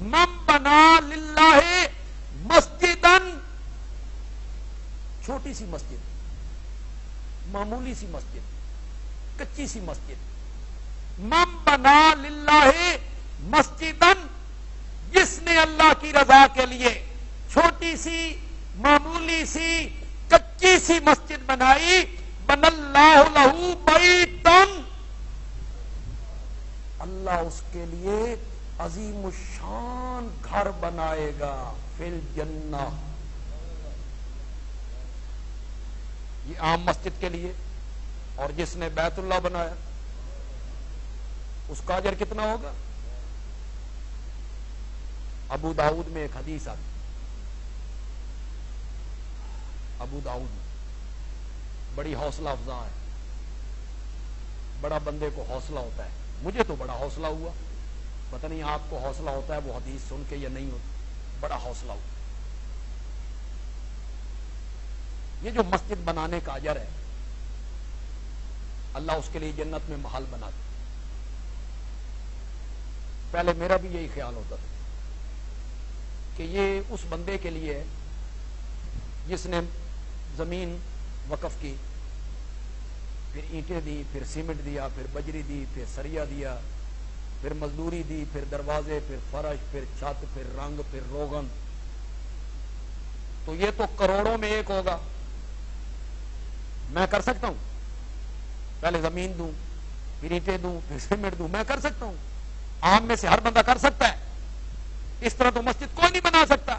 من بنا للہ مسجدن، چھوٹی سی مسجد، معمولی سی مسجد، کچی سی مسجد، من بنا للہ مسجدن، جس نے اللہ کی رضا کے لیے چھوٹی سی معمولی سی کچی سی مسجد بنائی، بن اللہ لہ بیتن، اللہ اس کے لیے عظیم الشان گھر بنائے گا فی الجنہ. یہ عام مسجد کے لیے. اور جس نے بیت اللہ بنایا اس کا اجر کتنا ہوگا؟ ابو داؤد میں ایک حدیث آتی، ابو داؤد میں بڑی حوصلہ افزا ہے. بڑا بندے کو حوصلہ ہوتا ہے. مجھے تو بڑا حوصلہ ہوا، پتہ نہیں آپ کو حوصلہ ہوتا ہے وہ حدیث سن کے یا نہیں ہوتا. بڑا حوصلہ ہوا. یہ جو مسجد بنانے کا اجر ہے اللہ اس کے لیے جنت میں محل بنا دے. پہلے میرا بھی یہی خیال ہوتا تھا کہ یہ اس بندے کے لیے ہے جس نے زمین وقف کی، پھر اینٹیں دی، پھر سیمنٹ دیا، پھر بجری دی، پھر سریا دیا، پھر مزدوری دی، پھر دروازے، پھر فرش، پھر چھت، پھر رنگ، پھر روغن. تو یہ تو کروڑوں میں ایک ہوگا. میں کر سکتا ہوں؟ پہلے زمین دوں، پھر اینٹیں دوں، پھر سیمنٹ دوں. میں کر سکتا ہوں. عام میں سے ہر بندہ کر سکتا ہے. اس طرح تو مسجد کوئی نہیں بنا سکتا.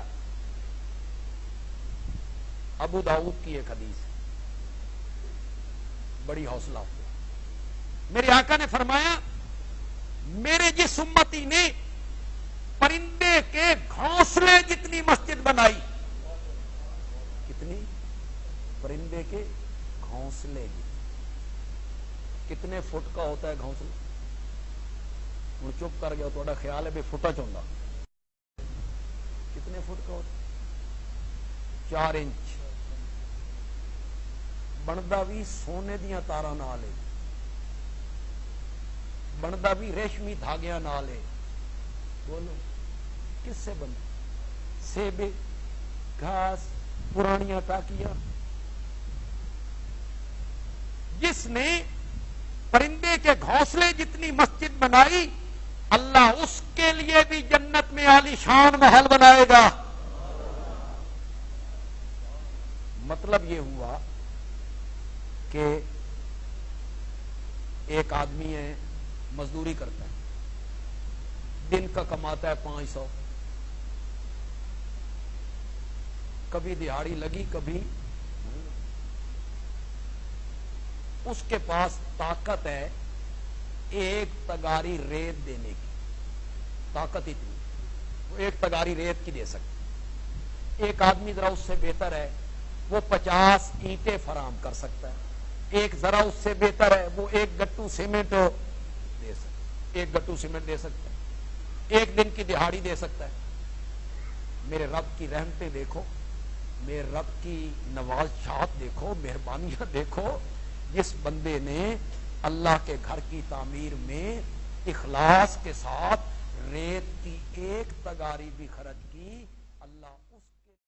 ابو داؤد کی ایک حدیث ہے، بڑی حوصلہ ہوا. میرے آقا نے فرمایا میرے جس امتی نے پرندے کے گھونسلے جتنی مسجد بنائی. کتنی؟ پرندے کے گھونسلے. کتنے فٹ کا ہوتا ہے گھونسلہ؟ ہوں چپ کر گیا. تھوڑا خیال ہے بے فٹا چاہتا. کتنے فٹ کا ہوتا؟ 4 انچ. بنتا بھی سونے دیا تارا نال ہے، بنتا بھی ریشمی دھاگیاں نال ہے. بولو کس سے بنتا؟ سیبے، گھاس، پرانیاں ٹاکیاں. جس نے پرندے کے گھونسلے جتنی مسجد بنائی اللہ اس کے لیے بھی جنت میں عالی شان محل بنائے گا. مطلب یہ ہوا کہ ایک آدمی ہے، مزدوری کرتا ہے، دن کا کماتا ہے 500. کبھی دہاڑی لگی کبھی. اس کے پاس طاقت ہے ایک تگاری ریت دینے کی. طاقت اتنی، وہ ایک تگاری ریت کی دے سکتا. ایک آدمی ذرا اس سے بہتر ہے، وہ 50 اینٹیں فراہم کر سکتا ہے. ایک ذرا اس سے بہتر ہے، وہ ایک گٹو سیمنٹ دے سکتا ہے. ایک گٹو سیمنٹ دے سکتا ہے. ایک دن کی دہاڑی دے سکتا ہے. میرے رب کی رحمتیں دیکھو، میرے رب کی نوازشات دیکھو، مہربانیاں دیکھو. جس بندے نے اللہ کے گھر کی تعمیر میں اخلاص کے ساتھ ریت کی ایک تگاری بھی خرچ کی